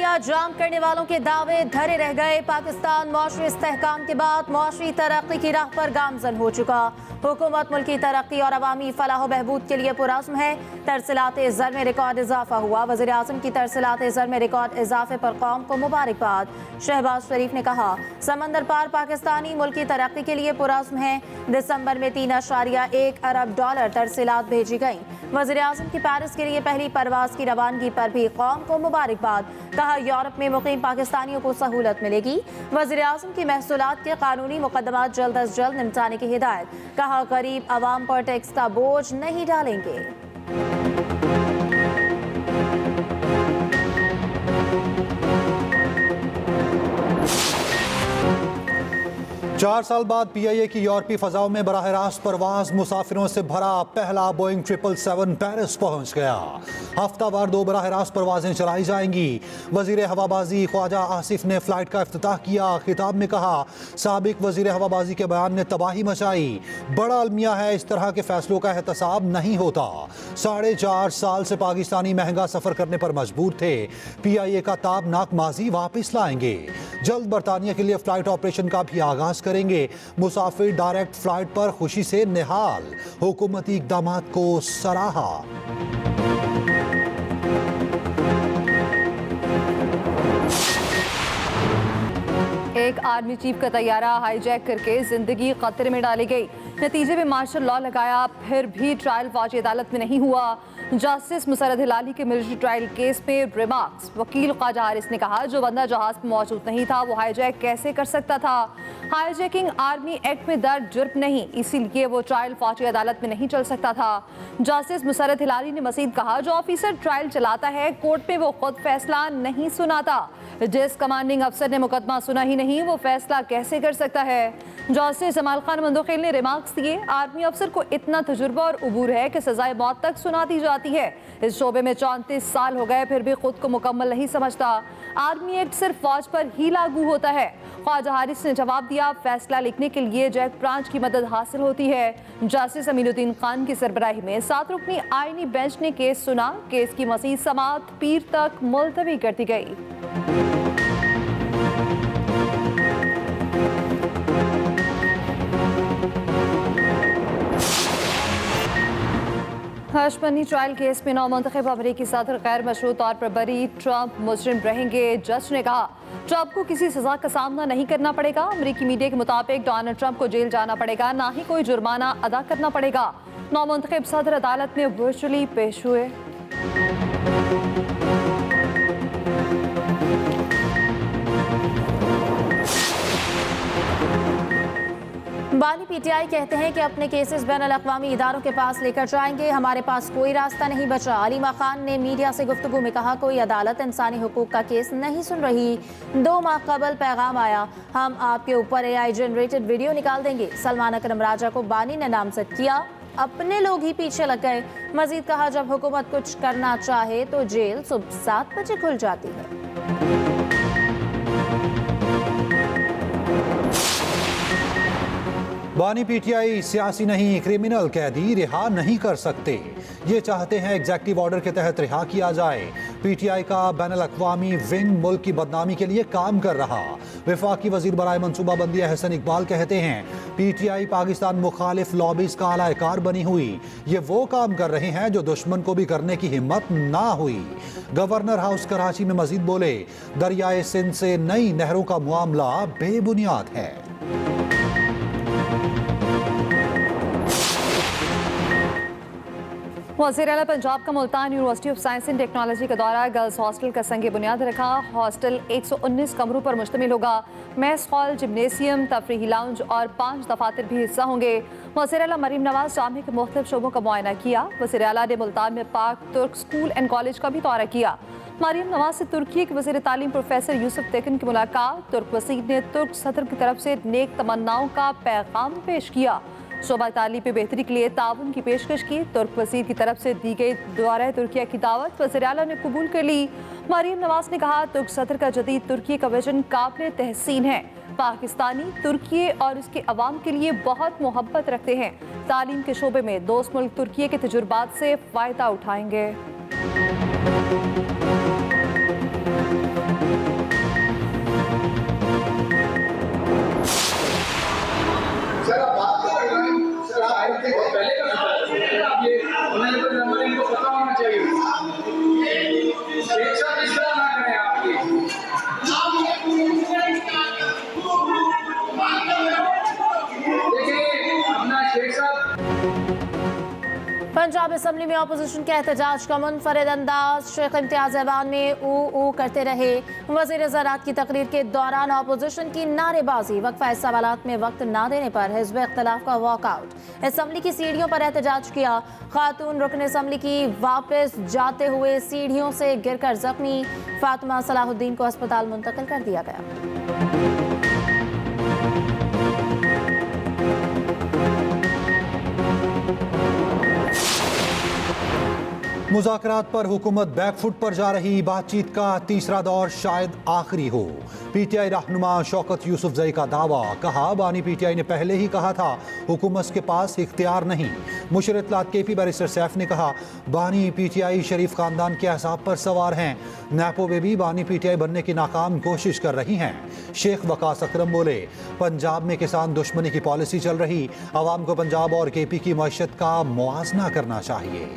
Media जाम करने वालों के दावे धरे रह गए। पाकिस्तान मौशरी इस्तेहकाम के बाद मौशरी तरक्की की राह पर गामजन हो चुका। हुकूमत मुल्की तरक्की और अवामी फलाह बहबूद के लिए पुरअज़्म है। तरसीलात ज़र में रिकॉर्ड इजाफा हुआ। वज़ीर आज़म की तरसीलात ज़र में रिकॉर्ड इजाफे पर कौम को मुबारकबाद। शहबाज शरीफ ने कहा, समंदर पार पाकिस्तानी मुल्की तरक्की के लिए पुरअज़्म है। दिसंबर में 3.1 अरब डॉलर तरसीलात भेजी गई। वज़ीर आज़म की पेरिस के लिए पहली परवाज़ की रवानगी पर भी कौम को मुबारकबाद। कहा, यूरोप में मुकीम पाकिस्तानियों को सहूलत मिलेगी। वज़ीर आज़म की महसूलात के कानूनी मुकदमात जल्द अज जल्द निपटाने की हिदायत। कहा, गरीब आवाम पर टैक्स का बोझ नहीं डालेंगे। 4 साल बाद PIA की यूरोपीय फ़ज़ाओं में बराह रास्त परवाज़ मुसाफिरों से भरा पहला बोइंग 777 पेरिस पहुँच गया। हफ्तावार 2 बराह रास्त परवाज़ें चलाई जाएंगी। वज़ीर हवाबाजी ख्वाजा आसिफ ने फ़्लाइट का इफ्तिताह किया। खिताब में कहा, साबिक वज़ीर हवाबाजी के बयान ने तबाही मचाई। बड़ा अलमिया है, इस तरह के फैसलों का एहतसाब नहीं होता। 4.5 साल से पाकिस्तानी महंगा सफ़र करने पर मजबूर थे। PIA का ताबनाक माजी वापस लाएंगे। जल्द बरतानिया के लिए फ़्लाइट ऑपरेशन का भी आगाज़ करेंगे। मुसाफिर डायरेक्ट फ्लाइट पर खुशी से निहाल। हुकूमती इक़दामात को सराहा। एक आर्मी चीफ का तैयारा हाईजैक करके जिंदगी खतरे में डाली गई। नतीजे में मार्शल लॉ लगाया, फिर भी ट्रायल फौजी अदालत में नहीं हुआ। जस्टिस मुसरत हिलाली के मिलिट्री ट्रायल केस में रिमार्क्स। वकील ख्वाजा हारिस ने कहा, जो बंदा जहाज में मौजूद नहीं था वो हाईजैक कैसे कर सकता था। हाईजैकिंग आर्मी एक्ट में दर्ज जुर्म नहीं, इसीलिए वो ट्रायल फौजी अदालत में नहीं चल सकता था। जस्टिस मुसरत हिलाली ने मजीद कहा, जो ऑफिसर ट्रायल चलाता है कोर्ट में वो खुद फैसला नहीं सुनाता। जिस कमांडिंग अफसर ने मुकदमा सुना ही नहीं वो फैसला कैसे कर सकता है। जस्टिस जमाल खान मंदोखेल ने रिमार्क्स दिए, आर्मी अफसर को इतना तजुर्बा और उबूर है कि सजाए मौत तक सुना दी जाती है। इस शोबे में 34 साल हो गए, फिर भी खुद को मुकम्मल नहीं समझता। आर्मी एक्ट सिर्फ फौज पर ही लागू होता है। ख्वाजा हारिस ने जवाब दिया, फैसला लिखने के लिए जैक ब्रांच की मदद हासिल होती है। जस्टिस अमीनुद्दीन खान की सरबराही में 7 रुकनी आईनी बेंच ने केस सुना। केस की मज़ीद समाअत पीर तक मुलतवी कर दी गई। हशमनी ट्रायल केस में नौमुंतखब अमरीकी सदर गैर मशरूत तौर पर बरी, ट्रंप मुजरिम रहेंगे। जज ने कहा, ट्रंप को किसी सजा का सामना नहीं करना पड़ेगा। अमरीकी मीडिया के मुताबिक डोनाल्ड ट्रंप को जेल जाना पड़ेगा, ना ही कोई जुर्माना अदा करना पड़ेगा। नौमुंतखब सदर अदालत में वर्चुअली पेश हुए। बानी PTI कहते हैं कि अपने केसेस बैनुल अक़वामी इदारों के पास लेकर जाएंगे। हमारे पास कोई रास्ता नहीं बचा। अलीमा खान ने मीडिया से गुफ्तगू में कहा, कोई अदालत इंसानी हुकूक का केस नहीं सुन रही। 2 माह कबल पैगाम आया, हम आपके ऊपर AI जनरेटेड वीडियो निकाल देंगे। सलमान अकरम राजा को बानी ने नामजद किया, अपने लोग ही पीछे लग गए। मजीद कहा, जब हुकूमत कुछ करना चाहे तो जेल सुबह 7 बजे खुल जाती है। बानी PTI सियासी नहीं, क्रिमिनल कैदी रिहा नहीं कर सकते। ये चाहते हैं एग्जेक्टिव ऑर्डर के तहत रिहा किया जाए। PTI का बैनुल अक़वामी विंग मुल्क की बदनामी के लिए काम कर रहा। वफाकी वजीर बराए मनसूबाबंदी अहसन इकबाल कहते हैं, PTI पाकिस्तान मुखालिफ लॉबीज का आलाकार बनी हुई। ये वो काम कर रहे हैं जो दुश्मन को भी करने की हिम्मत ना हुई। गवर्नर हाउस कराची में मजीद बोले, दरियाए सिंध से नई नहरों का मामला बेबुनियाद है। वज़ीर आला पंजाब का Multan university of science and technology का दौरा। गर्ल्स हॉस्टल का संग बुनियाद रखा। हॉस्टल 119 कमरों पर मुश्तमिल होगा। मैस हॉल, जिम्नेशियम, तफरीही लाउंज और 5 दफातर भी हिस्सा होंगे। वज़ीर आला मरीम नवाज जामे के मुख्तलिफ शोबों का मुआयना किया। वज़ीर आला ने मुल्तान में पाक तुर्क स्कूल एंड कॉलेज का भी दौरा किया। मरीम नवाज से तुर्की के वज़ीर तालीम प्रोफेसर यूसुफ तेकन की मुलाकात। तुर्क वज़ीर ने तुर्क सदर की तरफ से नेक तमन्नाओं का पैगाम पेश किया। शोबा तालीम पे बेहतरी के लिए ताउन की पेशकश की। तुर्क वज़ीर की तरफ से दी गई दौरा तुर्किया की दावत वज़ीर आला ने कबूल कर ली। मरीम नवाज ने कहा, तुर्क सदर का जदीद तुर्की का विजन काबिल तहसीन है। पाकिस्तानी तुर्की और इसके अवाम के लिए बहुत मोहब्बत रखते हैं। तालीम के शोबे में दोस्त मुल्क तुर्की के तजुर्बात से फ़ायदा उठाएंगे। पंजाब असम्बली में अपोजिशन के एहतजाज का मुनफरिद अंदाज। शेख इम्तियाज ऐवान में ऊ करते रहे। वज़ीर ज़राअत की तकरीर के दौरान अपोजिशन की नारेबाजी। वक्फा सवालात में वक्त ना देने पर हिज़्ब इख्तिलाफ का वॉकआउट। असम्बली की सीढ़ियों पर एहतजाज किया। खातून रुकन असम्बली की वापस जाते हुए सीढ़ियों से गिरकर जख्मी। फातिमा सलाहुद्दीन को अस्पताल मुंतकिल कर दिया गया। मुज़ाकरात पर हुकूमत बैकफुट पर जा रही। बातचीत का तीसरा दौर शायद आखिरी हो। पीटीआई रहनुमा शौकत यूसुफजई का दावा। कहा बानी पीटीआई ने पहले ही कहा था हुकूमत के पास इख्तियार नहीं। मुशीर इत्तलात केपी बैरिस्टर सैफ ने कहा बानी पीटीआई शरीफ खानदान के अहसाब पर सवार हैं। नैपो बेबी बानी पीटीआई बनने की नाकाम कोशिश कर रही हैं। शेख वकास अकरम बोले पंजाब में किसान दुश्मनी की पॉलिसी चल रही। अवाम को पंजाब और केपी की मईशत का मुआवजा करना चाहिए।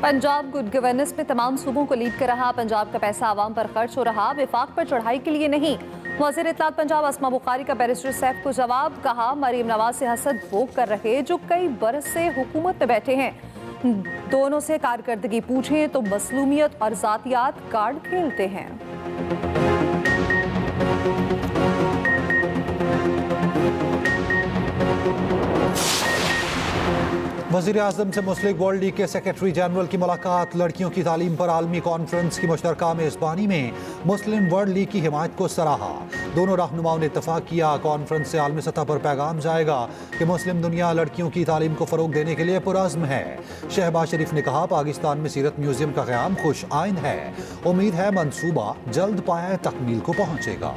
पंजाब गुड गवर्नेंस में तमाम सूबों को लीड कर रहा। पंजाब का पैसा आवाम पर खर्च हो रहा, विफाक पर चढ़ाई के लिए नहीं। वज़ीर इत्तलात पंजाब अस्मा बुखारी का बैरिस्टर सैफ को जवाब। कहा मरीम नवाज से हसद वो कर रहे जो कई बरस से हुकूमत में बैठे हैं। दोनों से कारकर्दगी पूछें तो मसलूमियत और जातियात कार्ड खेलते हैं। वज़ीर आज़म से मुस्लिम वर्ल्ड लीग के सेक्रेटरी जनरल की मुलाकात। लड़कियों की तालीम पर आलमी कॉन्फ्रेंस की मुश्तरका मेज़बानी में मुस्लिम वर्ल्ड लीग की हिमायत को सराहा। दोनों रहनुमाओं ने इत्तफाक किया कॉन्फ्रेंस से आलमी सतह पर पैगाम जाएगा कि मुस्लिम दुनिया लड़कियों की तालीम को फ़रोग देने के लिए पुरअज़्म है। शहबाज शरीफ ने कहा पाकिस्तान में सीरत म्यूजियम का क़याम खुश आइंद है। उम्मीद है मंसूबा जल्द पाए तकमील को पहुँचेगा।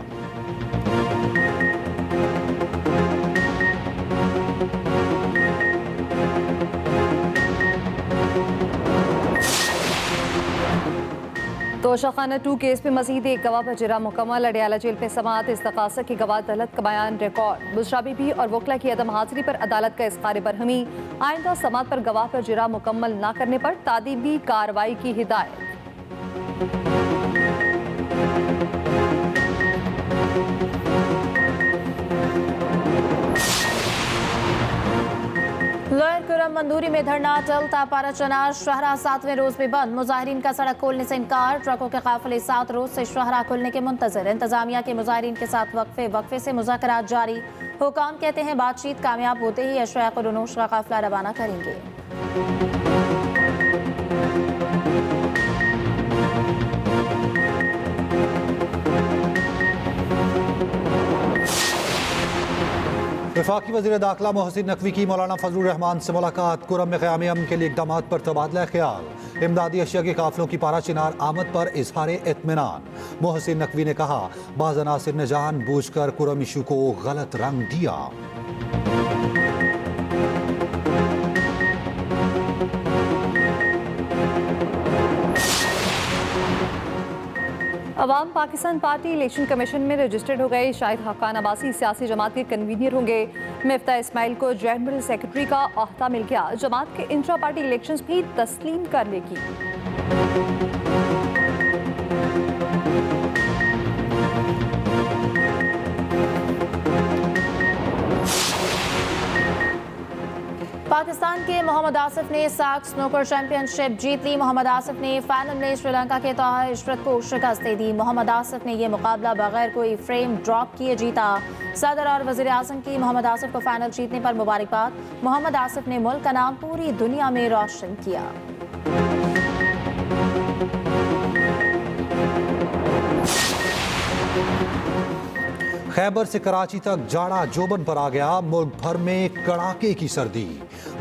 तोशाखाना 2 केस में मजीद एक गवाह पर जिरा मुकम्मल। अडयाला जेल में समाअत। इस्तकासा की गवाह अदालत का बयान रिकॉर्ड। बुशरा बीबी और वकला की अदम हाजिरी पर अदालत का इज़हार बरहमी। आइंदा समाअत पर गवाह पर जिरा मुकम्मल न करने पर तादीबी कार्रवाई की हिदायत। लोअर कुरम मंदूरी में धरना चलता पारा चनार। शहरा 7वें रोज भी बंद। मुजाहिरीन का सड़क खोलने से इनकार। ट्रकों के काफिले 7 रोज से शहरा खुलने के मुंतजर। इंतजामिया के मुजाहिरीन के साथ वक्फे से मुज़ाकरात जारी। हुकाम कहते हैं बातचीत कामयाब होते ही अशया कुरनोश का काफिला रवाना करेंगे। वफाकी वज़ीर दाखिला मोहसिन नकवी की मौलाना फजलुर रहमान से मुलाकात। कुरम में क़याम अमन के लिए इक़दाम पर तबादला ख्याल। इमदादी अशिया के काफिलों की पारा चिनार आमद पर इजहार इत्मीनान। मोहसिन नकवी ने कहा बाज़ अनासिर ने जानबूझकर कुरम इशू को गलत रंग दिया। अवाम पाकिस्तान पार्टी इलेक्शन कमीशन में रजिस्टर्ड हो गए। शाहिद हक्कान अब्बासी सियासी जमात के कन्वीनर होंगे। मिफ्ता इस्माइल को जनरल सेक्रेटरी का ओहदा मिल गया। जमात के इंट्रा पार्टी इलेक्शंस भी तस्लीम कर लेगी। पाकिस्तान के मोहम्मद आसिफ ने सार्क स्नूकर चैंपियनशिप जीत ली। मोहम्मद आसिफ ने फाइनल में श्रीलंका के तोहा इशरत को शिकस्त दे दी। मोहम्मद आसिफ ने यह मुकाबला बगैर कोई फ्रेम ड्रॉप किए जीता। सदर और वज़ीर आज़म की मोहम्मद आसिफ को फाइनल जीतने पर मुबारकबाद। मोहम्मद आसिफ ने मुल्क का नाम पूरी दुनिया में रोशन किया। खैबर से कराची तक जाड़ा जोबन पर आ गया। मुल्क भर में कड़ाके की सर्दी।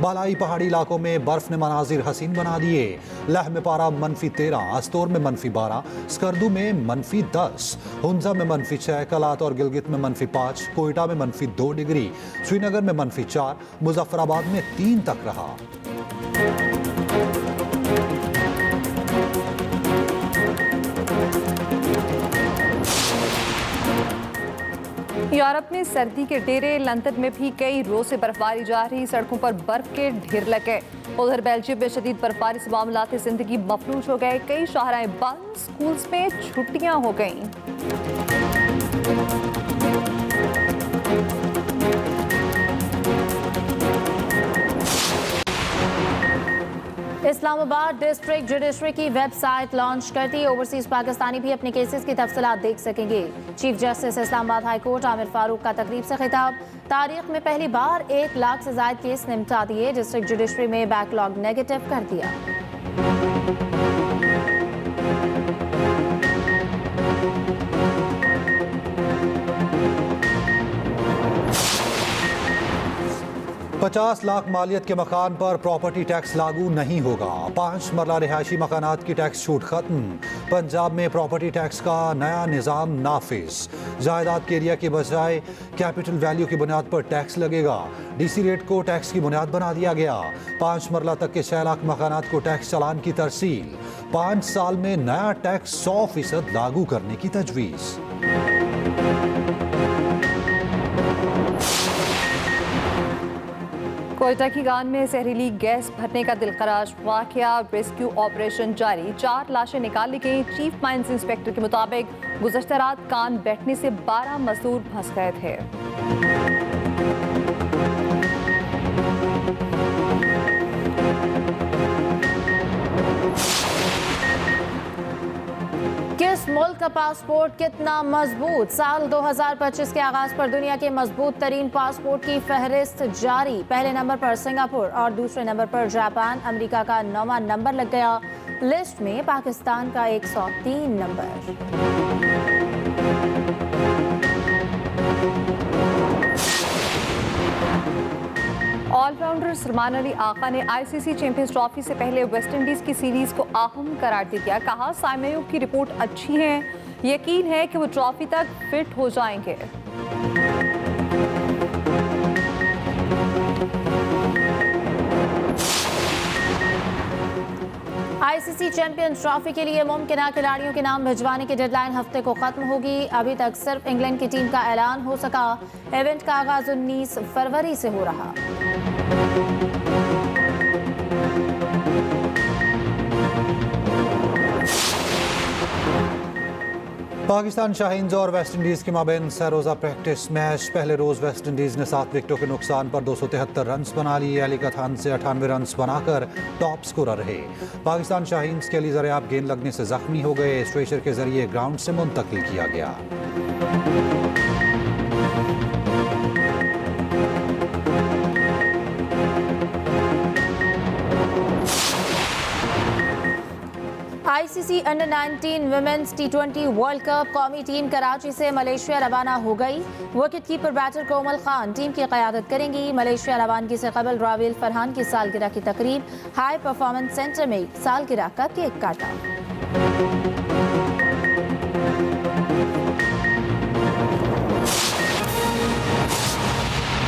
बालाई पहाड़ी इलाकों में बर्फ ने मनाजिर हसीन बना दिए। लह में पारा -13, अस्तोर में -12, स्कर्दू में -10, हुंजा में -6, कलात और गिलगित में -5, कोयटा में -2 डिग्री, श्रीनगर में -4, मुजफ्फराबाद में 3 तक रहा। यूरोप में सर्दी के डेरे। लंदन में भी कई रोज से बर्फबारी जारी। सड़कों पर बर्फ के ढेर लगे। उधर बेल्जियम में शदीद बर्फबारी से मामलात जिंदगी मफलूज हो गए। कई शाहराएं बंद। स्कूल्स में छुट्टियां हो गईं। इस्लामाबाद डिस्ट्रिक्ट जुडिशरी की वेबसाइट लॉन्च करती ओवरसीज पाकिस्तानी भी अपने केसेस की तफसीलात देख सकेंगे। Chief justice Islamabad high court Aamir Farooq का तकरीब से खिताब। तारीख में पहली बार 1 लाख से ज्यादा केस निपटा दिए, डिस्ट्रिक्ट जुडिशरी में बैकलॉग नेगेटिव कर दिया। $50 लाख मालियत के मकान पर प्रॉपर्टी टैक्स लागू नहीं होगा। 5 मरला रिहायशी मकानात की टैक्स छूट खत्म। पंजाब में प्रॉपर्टी टैक्स का नया निज़ाम नाफिज। जायदाद के एरिया के बजाय कैपिटल वैल्यू की बुनियाद पर टैक्स लगेगा। डीसी रेट को टैक्स की बुनियाद बना दिया गया। 5 मरला तक के 6 लाख मकानात को टैक्स चालान की तरसील। 5 साल में नया टैक्स 100% लागू करने की तजवीज़। कोयटा की गान में जहरीली गैस भरने का दिलखराश वाकया, रेस्क्यू ऑपरेशन जारी। 4 लाशें निकाली गई। चीफ माइंस इंस्पेक्टर के मुताबिक गुज़श्ता रात कान बैठने से 12 मजदूर फंस गए थे। किस मुल्क का पासपोर्ट कितना मजबूत? साल 2025 के आगाज पर दुनिया के मजबूत तरीन पासपोर्ट की फहरिस्त जारी। पहले नंबर पर सिंगापुर और दूसरे नंबर पर जापान। अमेरिका का 9वां नंबर लग गया। लिस्ट में पाकिस्तान का 103 नंबर। ऑलराउंडर सलमान अली आका ने आईसीसी चैंपियंस ट्रॉफी से पहले वेस्टइंडीज की सीरीज को अहम करार दे दिया। कहा, साइमयों की रिपोर्ट अच्छी है, यकीन है कि वो ट्रॉफी तक फिट हो जाएंगे। आईसीसी चैंपियंस ट्रॉफी के लिए मुमकिन खिलाड़ियों के नाम भिजवाने की डेडलाइन हफ्ते को खत्म होगी। अभी तक सिर्फ इंग्लैंड की टीम का ऐलान हो सका। इवेंट का आगाज 19 फरवरी से हो रहा। पाकिस्तान शाहीन्स और वेस्टइंडीज के माबैन सरोजा प्रैक्टिस मैच। पहले रोज वेस्टइंडीज ने 7 विकेटों के नुकसान पर 273 रन बना लिए। अली कथान से 98 रन बनाकर टॉप स्कोरर रहे। पाकिस्तान शाहीन्स के अली ज़रियाब गेंद लगने से जख्मी हो गए। स्ट्रेचर के जरिए ग्राउंड से मुंतकिल किया गया। ICC under 19 women's T20 world cup कौमी टीम कराची से मलेशिया रवाना हो गई। Wicket keeper batter Komal Khan team की क़यादत करेंगी। मलेशिया रवानगी से कबल रावेल फरहान की सालगिरह की तकरीब। हाई परफॉर्मेंस सेंटर में सालगिरह का केक काटा।